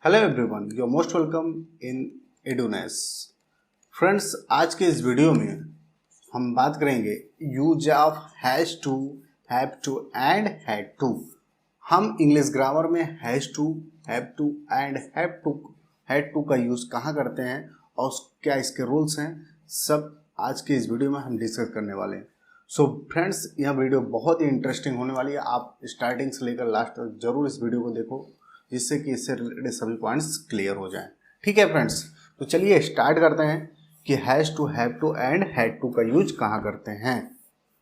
Hello everyone, you are most welcome in Edunes. Friends, आज के इस वीडियो में हम बात करेंगे use of has to, have to and had to. हम इंग्लिश ग्रामर में has to, have to and had to का यूज़ कहाँ करते हैं और क्या इसके रूल्स हैं, सब आज के इस वीडियो में हम डिस्कस करने वाले हैं। सो फ्रेंड्स, यह वीडियो बहुत ही इंटरेस्टिंग होने वाली है। आप स्टार्टिंग से लेकर लास्ट तक जरूर इस वीडियो को देखो, जिससे कि इससे रिलेटेड सभी पॉइंट्स क्लियर हो जाएं। ठीक है फ्रेंड्स, तो चलिए स्टार्ट करते हैं कि has to, have to and had to का यूज कहाँ करते हैं।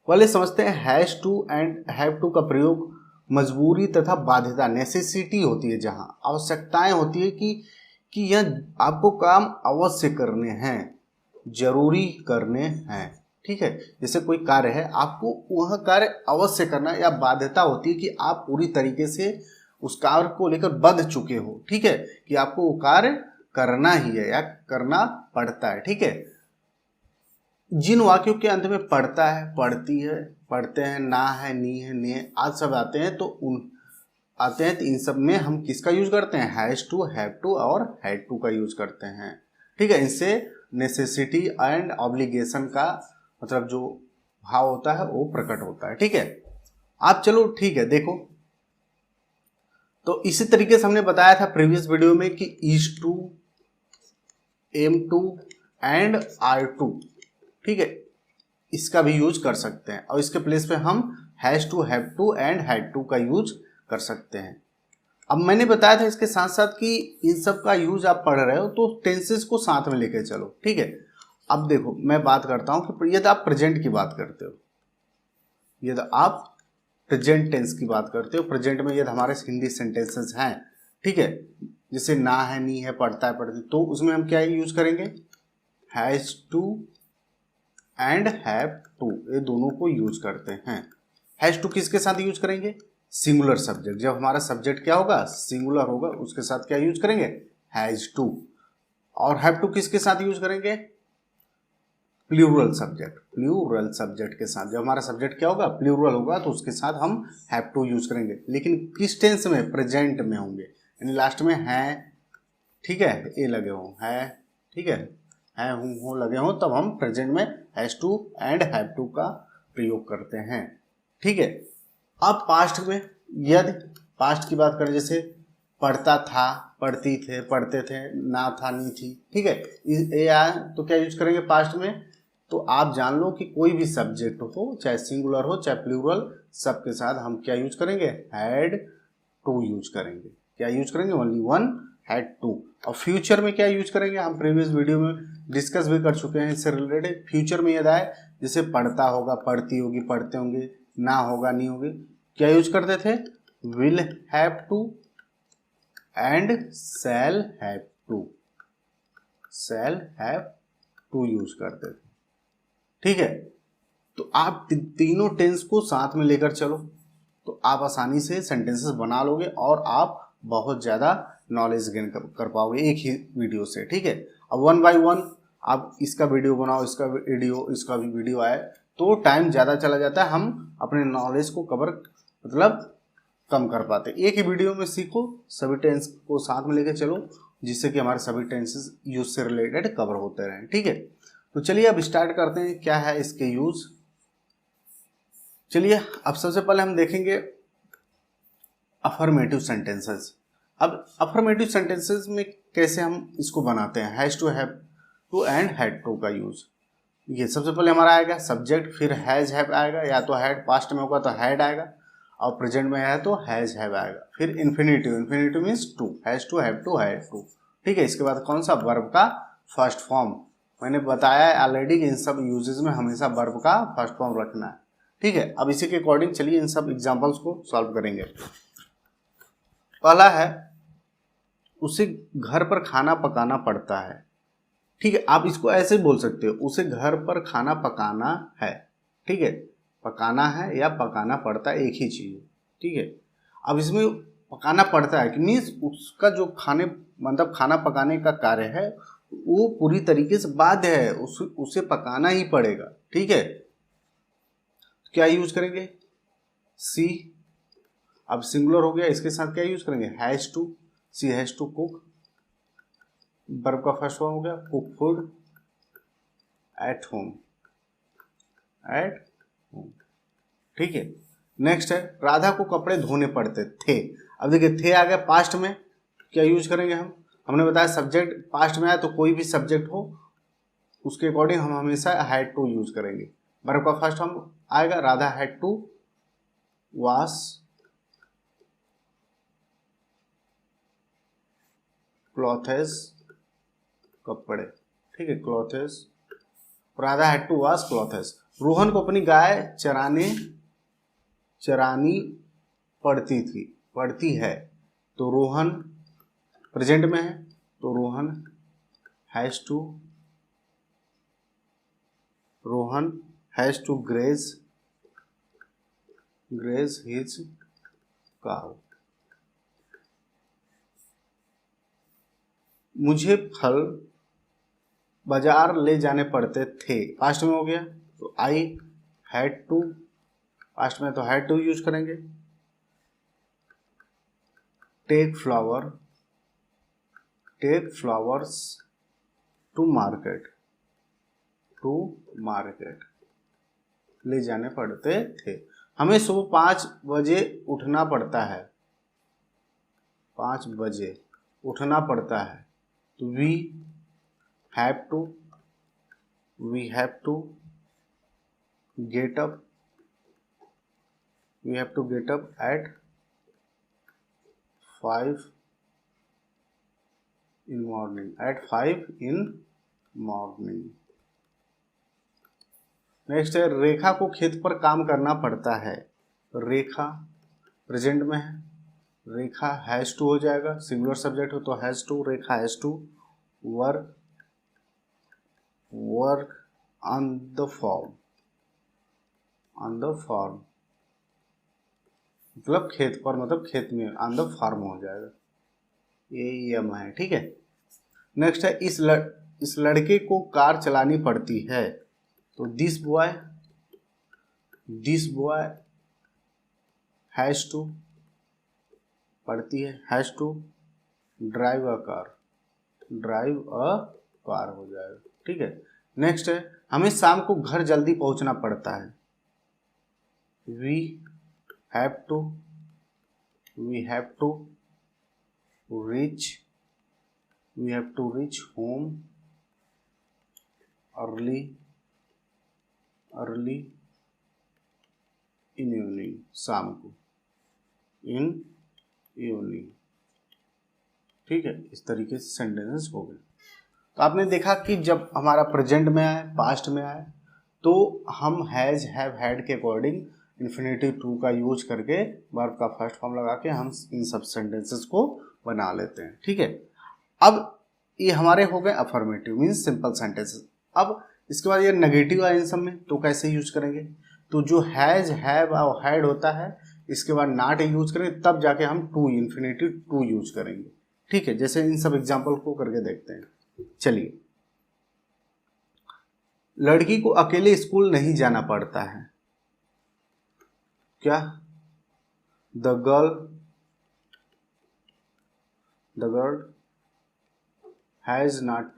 पहले समझते हैं has to and have to का प्रयोग मजबूरी तथा बाध्यता, नेसेसिटी होती है, जहाँ आवश्यकताएं होती है कि यह आपको काम अवश्य करने हैं, जरूरी करने हैं। ठीक है, जैसे कोई कार्य है, आपको वह कार्य अवश्य करना, या बाध्यता होती है कि आप पूरी तरीके से उस कार्य को लेकर बंध चुके हो। ठीक है, कि आपको वो कार्य करना ही है या करना पड़ता है। ठीक है, जिन वाक्यों के अंत में पढ़ता है, पढ़ती है, पढ़ते हैं, ना है, नी है, ने आज सब आते हैं, तो इन सब में हम किसका यूज करते हैं? हैज टू, हैव टू और हैड टू का यूज करते हैं। ठीक है, इनसे नेसेसिटी एंड ऑब्लिगेशन का मतलब जो भाव होता है वो प्रकट होता है। ठीक है, आप चलो ठीक है देखो, तो इसी तरीके से हमने बताया था प्रीवियस वीडियो में कि is to, am to and are to, ठीक है, इसका भी यूज कर सकते हैं और इसके प्लेस पे हम has to, have to and had to का यूज कर सकते हैं। अब मैंने बताया था इसके साथ साथ कि इन सब का यूज आप पढ़ रहे हो तो टेंसेस को साथ में लेके चलो। ठीक है, अब देखो मैं बात करता हूं कि यदि आप प्रेजेंट की बात करते हो, यदि आप प्रेजेंट टेंस की बात करते हो, प्रेजेंट में यदि हमारे हिंदी सेंटेंसेस हैं, ठीक है, जैसे ना है, नी है, पढ़ता है, पढ़ती, तो उसमें हम क्या यूज करेंगे? Has to and have to, ये दोनों को यूज करते हैं। हैज टू किसके साथ यूज करेंगे? Singular subject. जब हमारा सब्जेक्ट क्या होगा? सिंगुलर होगा, उसके साथ क्या यूज करेंगे? Has to. और हैव टू किसके साथ यूज करेंगे? प्लूरल सब्जेक्ट, प्लूरल सब्जेक्ट के साथ। जब हमारा सब्जेक्ट क्या होगा? प्लूरल होगा, तो उसके साथ हम हैव टू यूज करेंगे, लेकिन किस टेंस में? प्रेजेंट में होंगे, यानी लास्ट में है, ठीक है, ये लगे हों, है, ठीक है हूँ हो लगे हों, तब हम प्रेजेंट में has to and have to का प्रयोग करते हैं। ठीक है, अब पास्ट में, यदि पास्ट की बात करें, जैसे पढ़ता था, पढ़ती थे, पढ़ते थे, ना था, नहीं थी, ठीक है, ये आया तो क्या यूज करेंगे पास्ट में? तो आप जान लो कि कोई भी सब्जेक्ट हो, चाहे सिंगुलर हो चाहे प्लूरल, सबके साथ हम क्या यूज करेंगे? हैड टू यूज करेंगे। क्या यूज करेंगे? Only one, had to. और फ्यूचर में क्या यूज करेंगे? हम प्रीवियस वीडियो में डिस्कस भी कर चुके हैं इससे रिलेटेड। फ्यूचर में यदि आए, जैसे पढ़ता होगा, पढ़ती होगी, पढ़ते होंगे, ना होगा, नहीं होगी, क्या यूज करते थे? Will have to and shall have to, shall have to use करते थे। ठीक है, तो आप तीनों टेंस को साथ में लेकर चलो, तो आप आसानी से सेंटेंसेस बना लोगे और आप बहुत ज़्यादा नॉलेज गेन कर पाओगे एक ही वीडियो से। ठीक है, अब वन बाय वन आप इसका वीडियो बनाओ, इसका भी वीडियो आए, तो टाइम ज़्यादा चला जाता है, हम अपने नॉलेज को कवर मतलब कम कर पाते। एक ही वीडियो में सीखो, सभी टेंस को साथ में लेकर चलो, जिससे कि हमारे सभी टेंसेस यूज से रिलेटेड कवर होते रहें। ठीक है, तो चलिए अब स्टार्ट करते हैं क्या है इसके यूज। चलिए अब सबसे पहले हम देखेंगे अफर्मेटिव सेंटेंसेस। अब अफर्मेटिव सेंटेंसेस में कैसे हम इसको बनाते हैं? Has to, have to and had to का यूज। ये सबसे पहले हमारा आएगा सब्जेक्ट, फिर हैज हैव आएगा, या तो हैड पास्ट में होगा तो हैड आएगा, और प्रेजेंट में है तो हैज हैव आएगा, फिर infinitive, infinitive means to, has to, have to, had to. ठीक है, इसके बाद कौन सा? वर्ब का फर्स्ट फॉर्म। मैंने बताया ऑलरेडी कि इन सब यूजेस में हमेशा वर्ब का फर्स्ट फॉर्म रखना है। ठीक है, अब इसी के अकॉर्डिंग चलिए इन सब एग्जांपल्स को सॉल्व करेंगे। पहला है, उसे घर पर खाना पकाना पड़ता है। ठीक है, आप इसको ऐसे बोल सकते हो, उसे घर पर खाना पकाना है। ठीक है, पकाना है या पकाना पड़ता है, एक ही चीज है। ठीक है, अब इसमें पकाना पड़ता है कि मीन्स उसका जो खाने मतलब खाना पकाने का कार्य है वो पूरी तरीके से बाध्य है, उसे पकाना ही पड़ेगा। ठीक है, क्या यूज करेंगे? सी। अब सिंगुलर हो गया, इसके साथ क्या यूज करेंगे? Has to, see has to cook, verb का फर्स्ट फॉर्म हो गया cook food at home, at home. ठीक है, नेक्स्ट है राधा को कपड़े धोने पड़ते थे। अब देखिए थे आ गया पास्ट में, क्या यूज करेंगे हम, हमने बताया सब्जेक्ट पास्ट में आया तो कोई भी सब्जेक्ट हो उसके अकॉर्डिंग हम हमेशा हैड टू यूज करेंगे। वर्ब का फर्स्ट फॉर्म आएगा Radha had to wash clothes, कपड़े। ठीक है, clothes, Radha had to wash clothes. Rohan को अपनी गाय चरानी पड़ती है, तो रोहन प्रेजेंट में है तो Rohan has to graze his cow. मुझे फल बाजार ले जाने पड़ते थे, पास्ट में हो गया तो आई हैड टू, पास्ट में तो हैड टू यूज करेंगे। टेक फ्लावर्स टू मार्केट, ले जाने पड़ते थे। हमें सुबह 5 बजे उठना पड़ता है, 5 बजे उठना पड़ता है, तो we have to get up at 5 in morning। Next है रेखा को खेत पर काम करना पड़ता है। रेखा प्रेजेंट में है, रेखा हैज टू हो जाएगा, सिंगुलर सब्जेक्ट हो तो has to, Rekha has to work on the farm, मतलब खेत पर, मतलब खेत में, ऑन द फार्म हो जाएगा, ये एम है। ठीक है, नेक्स्ट है इस लड़के को कार चलानी पड़ती है, तो दिस बॉय हैज टू, पड़ती है has to drive a car हो जाएगा। ठीक है, नेक्स्ट है हमें शाम को घर जल्दी पहुंचना पड़ता है। We have to reach home early in evening, शाम को इन इवनिंग। ठीक है, इस तरीके से सेंटेंसेस हो गए। तो आपने देखा कि जब हमारा प्रेजेंट में आए, पास्ट में आए, तो हम हैज हैव हैड के अकॉर्डिंग इन्फिनेटिव टू का यूज करके वर्ब का फर्स्ट फॉर्म लगा के हम इन सब सेंटेंसेस को बना लेते हैं। ठीक है, अब ये हमारे हो गए अफर्मेटिव मीन्स सिंपल सेंटेंसेस। अब इसके बाद ये नेगेटिव आए इन सब में, तो कैसे यूज करेंगे, तो जो हैज हैव और हैड होता है इसके बाद नॉट यूज करेंगे, तब जाके हम टू इन्फिनेटिव टू यूज करेंगे। ठीक है, जैसे इन सब एग्जाम्पल को करके देखते हैं। चलिए, लड़की को अकेले स्कूल नहीं जाना पड़ता है, क्या, the girl has not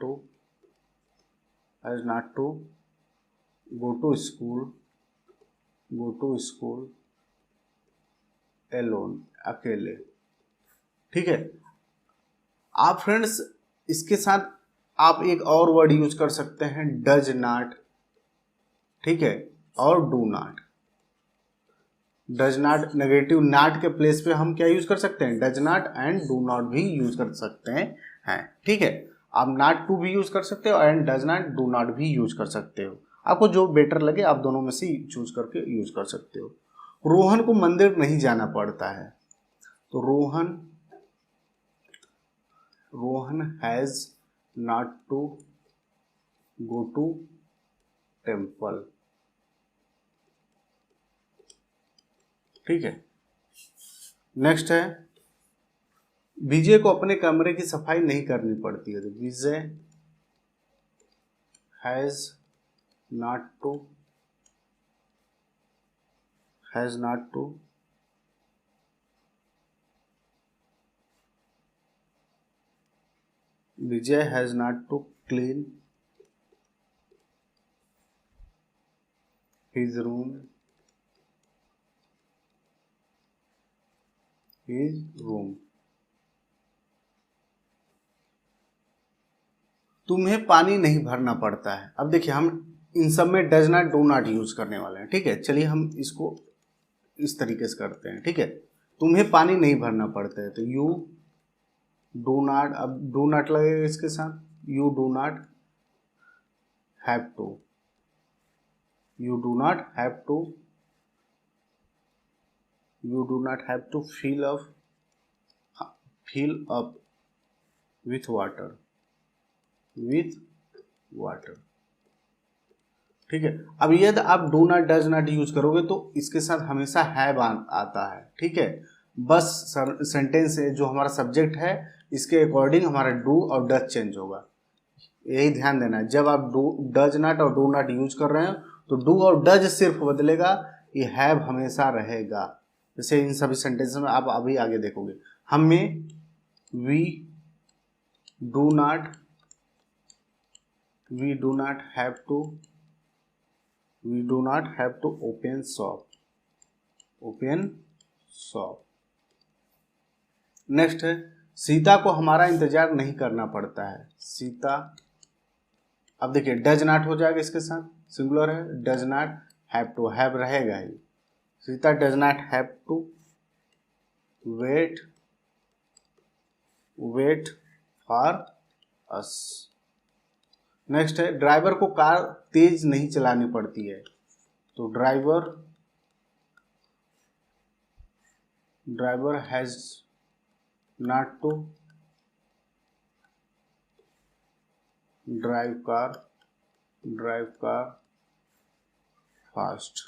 to go to school alone, अकेले। ठीक है, आप फ्रेंड्स इसके साथ आप एक और वर्ड यूज कर सकते हैं, डज नॉट। ठीक है, और do not. Does not negative, not के प्लेस पे हम क्या यूज कर सकते हैं, does not and do not भी यूज कर सकते हैं। ठीक है, आप नॉट टू भी यूज कर सकते हो and does not do not भी यूज कर सकते हो, आपको जो बेटर लगे आप दोनों में से चूज करके यूज कर सकते हो। रोहन को मंदिर नहीं जाना पड़ता है, तो Rohan has not to go to temple. ठीक है, नेक्स्ट है विजय को अपने कमरे की सफाई नहीं करनी पड़ती है, तो Vijay has not to Vijay has not to clean his room तुम्हें पानी नहीं भरना पड़ता है। अब देखिए हम इन सब में does not do not use करने वाले हैं, ठीक है। चलिए हम इसको इस तरीके से करते हैं, ठीक है। तुम्हें पानी नहीं भरना पड़ता है तो यू डू नॉट, अब डू नॉट लगेगा इसके साथ, you do not have to, you do not have to, you do not have to fill up with water, ठीक है। अब यदि आप do not does not use करोगे तो इसके साथ हमेशा हैव आता है, ठीक है। बस सेंटेंस जो हमारा सब्जेक्ट है इसके अकॉर्डिंग हमारा डू और डज चेंज होगा, यही ध्यान देना है। जब आप डू डज नॉट और डू नॉट यूज कर रहे हो तो डू और डज सिर्फ बदलेगा, ये हैव हमेशा रहेगा। जैसे इन सभी सेंटेंस में आप अभी आगे देखोगे, हमें we do not have to open shop. Next है सीता को हमारा इंतजार नहीं करना पड़ता है। सीता, अब देखिए डज नॉट हो जाएगा इसके साथ, सिंगुलर है, does not have to, have रहेगा ही। Sita does not have to wait for us. Next है ड्राइवर को कार तेज नहीं चलानी पड़ती है, तो driver has not to drive car fast,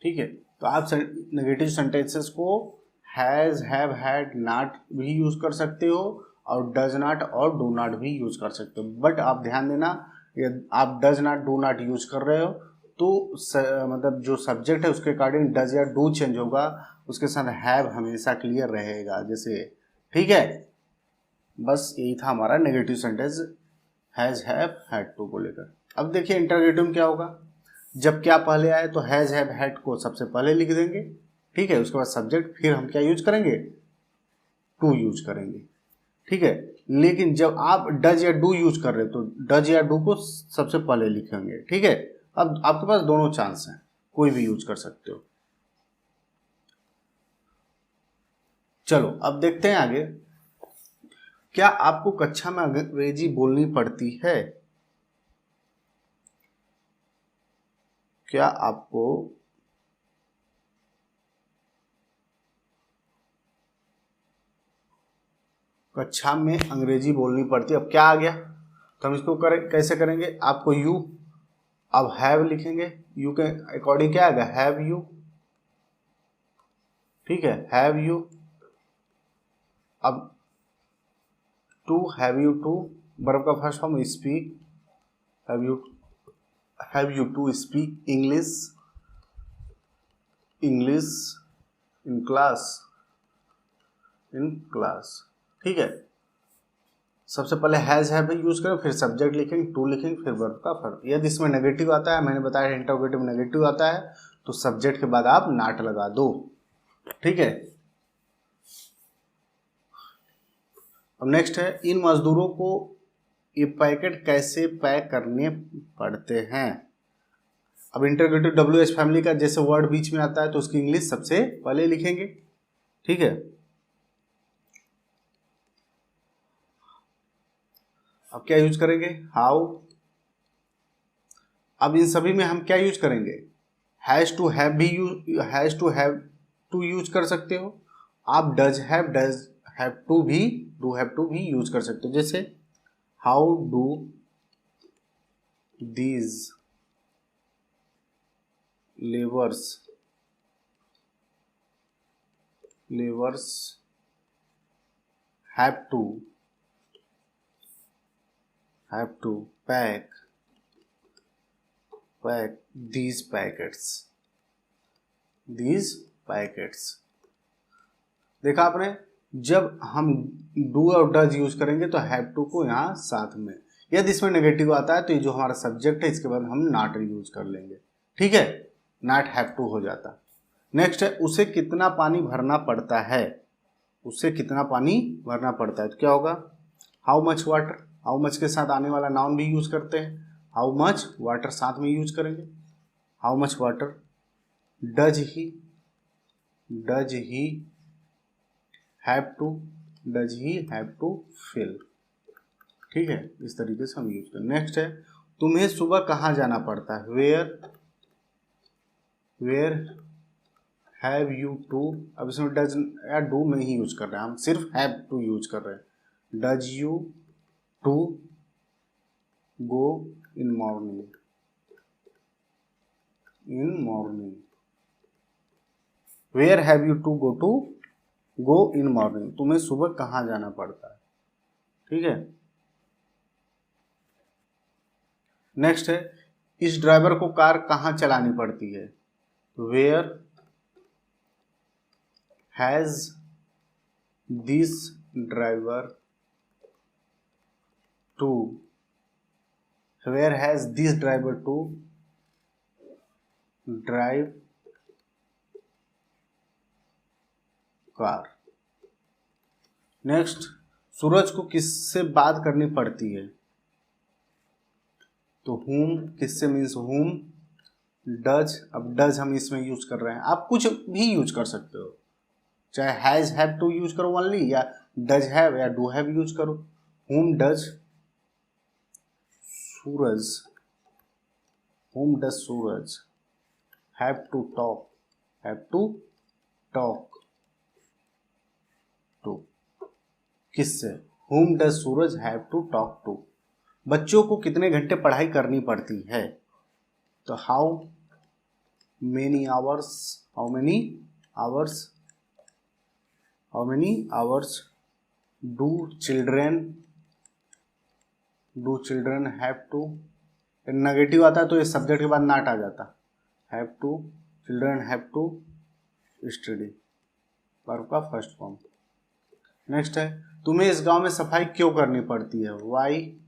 ठीक है। तो आप नेगेटिव सेंटेंसेस को हैज, हैव, हैड, नॉट भी यूज कर सकते हो और डज नॉट और डू नॉट भी यूज कर सकते हो। बट आप ध्यान देना, आप does not do not use कर रहे हो तो मतलब जो सब्जेक्ट है उसके अकॉर्डिंग डज या डू चेंज होगा, उसके साथ हैव हमेशा क्लियर रहेगा जैसे, ठीक है। बस यही था हमारा negative sentence has, have, had to को लेकर। अब देखिए इंटरोगेटिव में क्या होगा, जब क्या पहले आए तो हैज, हैव, हैड को सबसे पहले लिख देंगे, ठीक है। उसके बाद सब्जेक्ट, फिर हम क्या यूज करेंगे, टू यूज करेंगे, ठीक है। लेकिन जब आप डज या डू यूज कर रहे हो तो डज या डू को सबसे पहले लिखेंगे, ठीक है। अब आपके पास दोनों चांस हैं, कोई भी यूज कर सकते हो। चलो अब देखते हैं आगे, क्या आपको कक्षा में अंग्रेजी बोलनी पड़ती है? क्या आपको कक्षा में अंग्रेजी बोलनी पड़ती है? अब क्या आ गया, तो हम इसको कैसे करेंगे, आपको यू, अब हैव लिखेंगे, यू के अकॉर्डिंग क्या आएगा, हैव यू, ठीक है, हैव यू। अब to, have you to, verb का first form speak, have you to speak English in class, ठीक है। सबसे पहले हैज, हैव यूज करें, फिर सब्जेक्ट लिखेंगे, टू लिखेंगे, फिर वर्ब का फर्क। यदि इसमें नेगेटिव आता है, मैंने बताया इंटरोगेटिव नेगेटिव आता है, तो सब्जेक्ट के बाद आप नॉट लगा दो, ठीक है। अब नेक्स्ट है इन मजदूरों को ये पैकेट कैसे पैक करने पड़ते हैं। अब इंटरोगेटिव WH फैमिली का जैसे वर्ड बीच में आता है तो उसकी इंग्लिश सबसे पहले लिखेंगे, ठीक है। अब क्या यूज करेंगे, हाउ। अब इन सभी में हम क्या यूज करेंगे, हैज टू हैव भी has to have to use कर सकते हो, आप डज हैव टू भी, डू हैव टू भी यूज कर सकते हो। जैसे how do these labours have to pack these packets। देखा आपने, जब हम डू और डज यूज करेंगे तो हैव टू को यहाँ साथ में, यदि इसमें नेगेटिव आता है तो ये जो हमारा सब्जेक्ट है इसके बाद हम नॉट यूज कर लेंगे, ठीक है, नॉट हैव टू हो जाता। नेक्स्ट है उसे कितना पानी भरना पड़ता है, उसे कितना पानी भरना पड़ता है तो क्या होगा, how much water, how much के साथ आने वाला नाउन भी यूज करते हैं, हाउ मच वाटर साथ में यूज करेंगे, how much water, does he have to, does he have to fill, ठीक है, इस तरीके से हम यूज करें। नेक्स्ट है तुम्हें सुबह कहाँ जाना पड़ता है, वेयर हैव यू टू, अब इसमें डज या डू में ही यूज कर रहे हैं हम, सिर्फ हैव टू यूज कर रहे हैं, does you to go in morning, where have you to go in morning, तुम्हें सुबह कहाँ जाना पड़ता है, ठीक है। नेक्स्ट है इस ड्राइवर को कार कहाँ चलानी पड़ती है, where has this driver to, where has this driver to drive car. Next Suraj को किससे बात करनी पड़ती है, तो whom किससे मीन्स whom, डज, अब डज हम इसमें यूज कर रहे हैं, आप कुछ भी यूज कर सकते हो, चाहे हैज हैव टू यूज करो ओनली, या डज हैव या डू हैव यूज करो। whom does Suraj have to talk to, किससे, whom does Suraj have to talk to. बच्चों को कितने घंटे पढ़ाई करनी पड़ती है, तो how many hours do children have to, negative आता है तो ये सब्जेक्ट के बाद नॉट आ जाता, children have to study, verb का फर्स्ट फॉर्म। नेक्स्ट है तुम्हें इस गांव में सफाई क्यों करनी पड़ती है, why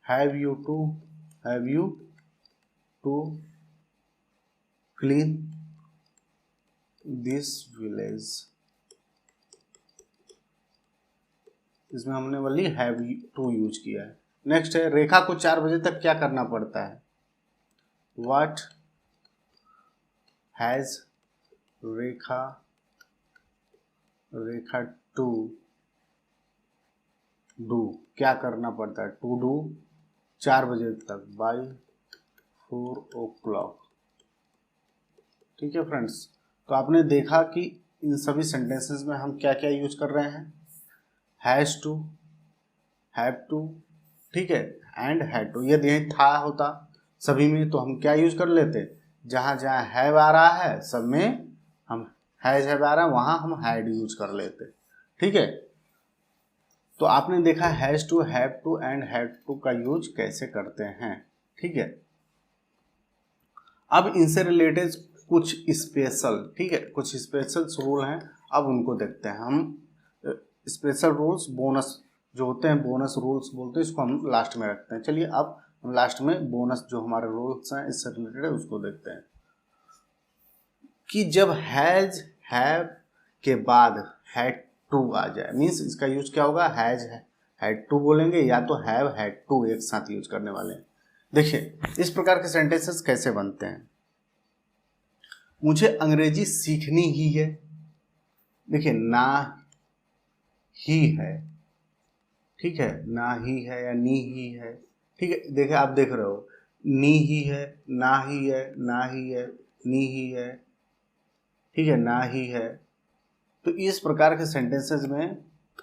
have you to clean this village, इसमें हमने वाली हैव टू यूज किया है। नेक्स्ट है रेखा को 4 बजे तक क्या करना पड़ता है, what has Rekha to do, क्या करना पड़ता है, टू डू 4 बजे तक, बाय 4 o'clock, ठीक है फ्रेंड्स। तो आपने देखा कि इन सभी सेंटेंसेस में हम क्या क्या यूज कर रहे हैं, हैज टू, हैव टू, ठीक है, एंड हैड टू। यदि यही था होता सभी में तो हम क्या यूज कर लेते, जहाँ जहाँ हैव आ रहा है सब में हम हैज हैव आ रहा है वहाँ हम हैड यूज कर लेते, ठीक है। तो आपने देखा has to, have to and had to का यूज कैसे करते हैं, ठीक है। अब इनसे रिलेटेड कुछ स्पेशल, ठीक है, कुछ स्पेशल रूल हैं, अब उनको देखते हैं हम। स्पेशल रूल्स बोनस जो होते हैं, बोनस रूल्स बोलते हैं, इसको हम लास्ट में रखते हैं। चलिए अब हम लास्ट में बोनस जो हमारे रूल्स हैं इससे रिलेटेड है उसको देखते हैं, कि जब हैज हैव के बाद हैड टू आ जाए, मीन्स इसका यूज क्या होगा, हैज हैड टू बोलेंगे या तो हैव हैड टू एक साथ यूज करने वाले हैं। देखिए इस प्रकार के सेंटेंसेस कैसे बनते हैं, मुझे अंग्रेजी सीखनी ही है, देखिए ना ही है, ठीक है, ना ही है या नी ही है, ठीक है, देखिए आप देख रहे हो नी ही है, ना ही है, ना ही है, नी ही है, ठीक है, ना ही है। तो इस प्रकार के सेंटेंसेस में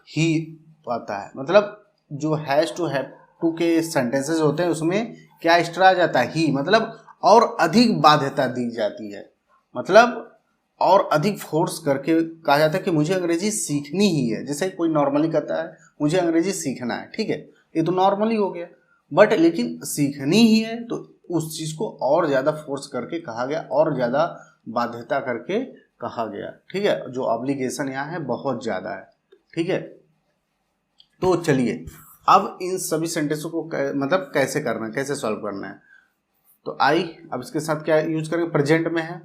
ही आता है, मतलब जो हैज टू हैव टू के सेंटेंसेस होते हैं उसमें क्या एक्स्ट्रा आ जाता है, ही, मतलब और अधिक बाध्यता दी जाती है, मतलब और अधिक फोर्स करके कहा जाता है कि मुझे अंग्रेजी सीखनी ही है। जैसे कोई नॉर्मली कहता है मुझे अंग्रेजी सीखना है, ठीक है, ये तो नॉर्मली हो गया, बट लेकिन सीखनी ही है तो उस चीज़ को और ज़्यादा फोर्स करके कहा गया, और ज़्यादा बाध्यता करके कहा गया। ठीक है, जो ऑब्लिगेशन यहाँ है बहुत ज़्यादा है। ठीक है, तो चलिए अब इन सभी सेंटेंसों को मतलब कैसे करना है, कैसे सॉल्व करना है। तो आई, अब इसके साथ क्या यूज करेंगे, प्रेजेंट में है।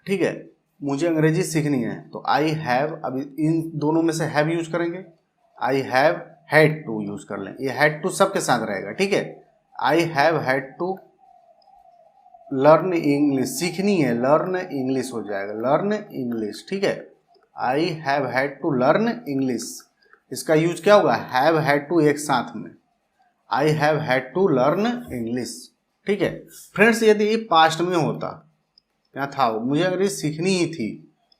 ठीक है, मुझे अंग्रेजी सीखनी है तो आई हैव, अब इन दोनों में से हैव यूज करेंगे। I have had to use कर लें, ये हैड टू सबके साथ रहेगा। ठीक है, I have had to learn English, सीखनी है, लर्न इंग्लिश हो जाएगा, लर्न इंग्लिश। ठीक है, I have had to learn English, इसका यूज क्या होगा, हैव हैड टू एक साथ में, I have had to learn English. ठीक है फ्रेंड्स, यदि ये पास्ट में होता, यहाँ था मुझे अगर ये सीखनी ही थी,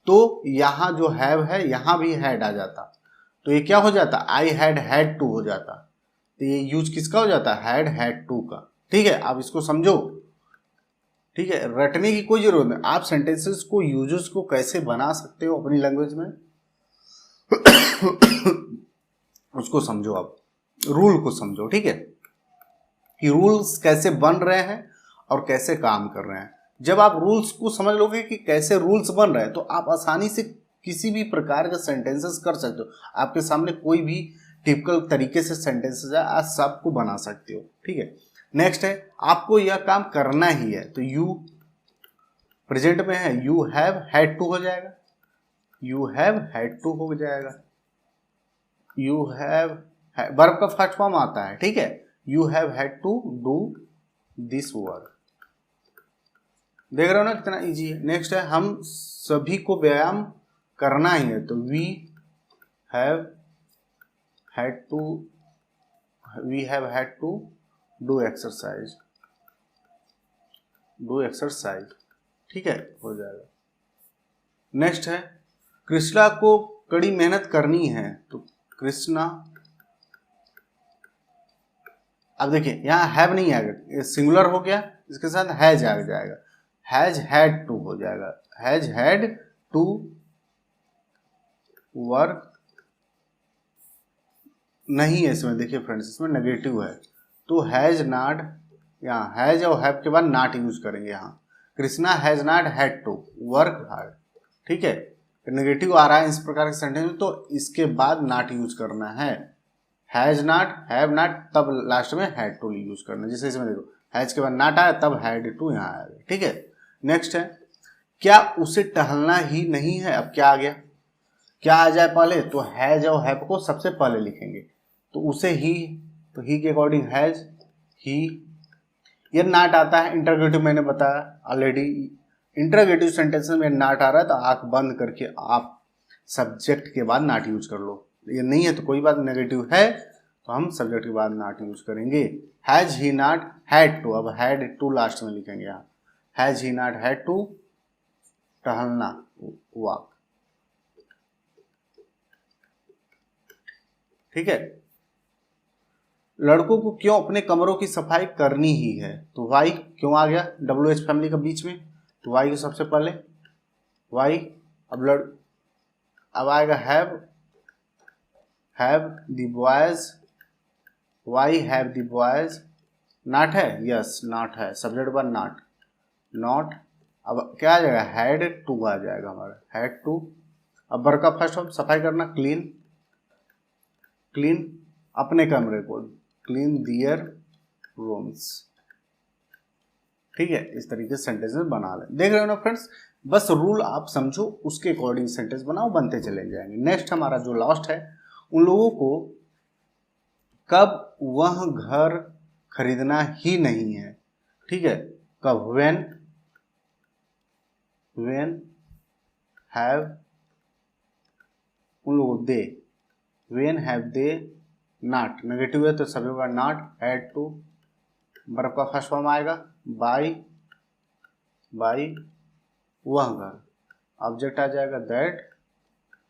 तो यहाँ जो हैव है यहाँ भी हैड आ जाता, तो ये क्या हो जाता, आई हैड हैड टू हो जाता। तो ये यूज किसका हो जाता, हैड हैड टू का। ठीक है, आप इसको समझो। ठीक है, रटने की कोई जरूरत नहीं, आप सेंटेंसेस को, यूजेस को कैसे बना सकते हो अपनी लैंग्वेज में उसको समझो, आप रूल को समझो। ठीक है, कि रूल्स कैसे बन रहे हैं और कैसे काम कर रहे हैं। जब आप रूल्स को समझ लोगे कि कैसे रूल्स बन रहे हैं, तो आप आसानी से किसी भी प्रकार का सेंटेंसेस कर सकते हो। आपके सामने कोई भी टिपिकल तरीके से सेंटेंसेस है, आप सबको बना सकते हो। ठीक है, नेक्स्ट है, आपको यह काम करना ही है, तो यू प्रेजेंट में है, यू हैव हैड टू हो जाएगा, यू हैव हैड टू हो जाएगा, यू हैव, वर्ब का फर्स्ट फॉर्म आता है। ठीक है, you have had to do this work. देख रहे हो ना कितना इजी है। नेक्स्ट है, हम सभी को व्यायाम करना ही है, तो we have had to do exercise, do exercise. ठीक है, हो जाएगा। नेक्स्ट है, कृष्णा को कड़ी मेहनत करनी है, तो कृष्णा, अब देखिए यहाँ हैव नहीं आएगा, ये सिंगुलर हो गया, इसके साथ हैज आ जाएगा, हैज हैड टू हो जाएगा, हैज हैड टू वर्क नहीं है इसमें, देखिए फ्रेंड्स इसमें नेगेटिव है, तो हैज नॉट, यहाँ हैज और हैव के बाद नॉट यूज करेंगे। यहाँ Krishna has not had to work hard. ठीक है, नेगेटिव आ रहा है इस प्रकार के सेंटेंस में, तो इसके बाद नॉट यूज करना है, हैज नॉट, हैव नॉट, तब लास्ट में हैड टू यूज करना है। जैसे इसमें देखो हैज के बाद नॉट आया, तब हैड टू यहाँ आएगा। ठीक है, नेक्स्ट है, क्या उसे टहलना ही नहीं है, अब क्या आ गया, क्या आ जाए पहले, तो हैज और हैव को सबसे पहले लिखेंगे, तो उसे ही, तो ही के अकॉर्डिंग हैज, ही। ये नॉट आता है इंटरगेटिव, मैंने बताया ऑलरेडी, इंटरगेटिव सेंटेंस में नॉट आ रहा है तो आंख बंद करके आप सब्जेक्ट के बाद नॉट यूज कर लो। ये नहीं है तो कोई बात, नेगेटिव है तो हम सब्जेक्ट के बाद नॉट यूज करेंगे। Has he not had to, अब हैड टू लास्ट में लिखेंगे यहाँ, has he not had to टहलना, वॉक। ठीक है, लड़कों को क्यों अपने कमरों की सफाई करनी ही है, तो वाई क्यों आ गया WH फैमिली का बीच में, तो वाई को सबसे पहले वाई। अब आएगा have the boys, why have the boys not है, यस नॉट है, सब्जेक्ट वन नॉट, नॉट। अब क्या आ जाएगा, हैड टू आ जाएगा हमारा, हैड टू। अब वर्ब का फर्स्ट फॉर्म सफाई करना, क्लीन, क्लीन अपने कमरे को, क्लीन दियर रूम्स। ठीक है, इस तरीके से सेंटेंस बना लें। देख रहे हो ना फ्रेंड्स, बस रूल आप समझो, उसके अकॉर्डिंग सेंटेंस बनाओ, बनते चले जाएंगे। नेक्स्ट हमारा जो लास्ट है, उन लोगों को कब वह घर खरीदना ही नहीं है। ठीक है, कब, व्हेन हैव, उन लोगों they, when have they not, negative है तो सभी बार नॉट, हैड टू, वर्ब का फर्स्ट फॉर्म आएगा बाई वह घर, ऑब्जेक्ट आ जाएगा दैट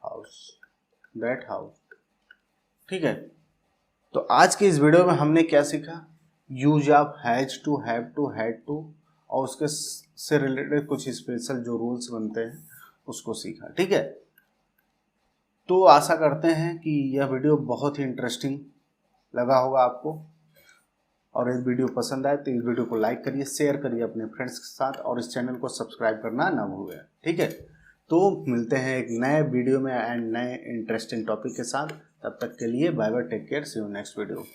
हाउस। ठीक है, तो आज के इस वीडियो में हमने क्या सीखा, use of has to, have to, had to, और उसके से रिलेटेड कुछ स्पेशल जो रूल्स बनते हैं उसको सीखा। ठीक है, तो आशा करते हैं कि यह वीडियो बहुत ही इंटरेस्टिंग लगा होगा आपको, और यदि वीडियो पसंद आए तो इस वीडियो को लाइक करिए, शेयर करिए अपने फ्रेंड्स के साथ और इस चैनल को सब्सक्राइब करना ना भूलें। ठीक है, तो मिलते हैं एक नए वीडियो में एंड नए इंटरेस्टिंग टॉपिक के साथ। तब तक के लिए bye bye, take care, see you next video.